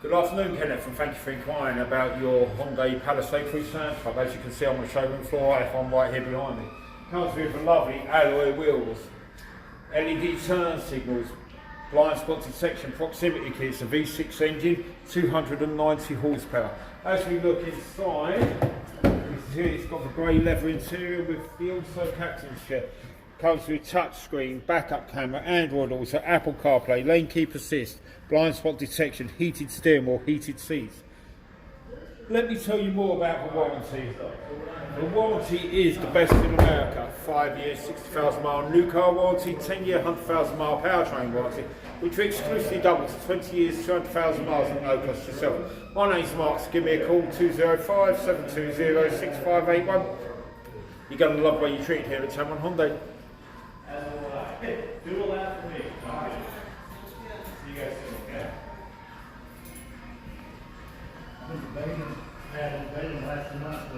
Good afternoon, Kenneth, and thank you for inquiring about your Hyundai Palisade through Sam's Club. As you can see on the showroom floor, I'm right here behind me. Comes with lovely alloy wheels, LED turn signals, blind spot detection, proximity key. It's a V6 engine, 290 horsepower. As we look inside, you can see it's got the grey leather interior with the also captain's chair. Comes with touch screen, backup camera, Android Auto, Apple CarPlay, lane keep assist, blind spot detection, heated steering wheel, heated seats. Let me tell you more about the warranty. The warranty is the best in America. 5 years, 60,000 mile new car warranty, 10-year, 100,000 mile powertrain warranty, which we exclusively double to 20 years, 200,000 miles at no cost yourself. My name's Mark, so give me a call, 205-720-6581. You're going to love the way you're treated here at Tameron Hyundai. Do all that for me. See you guys soon, okay? I think the Bacon last month,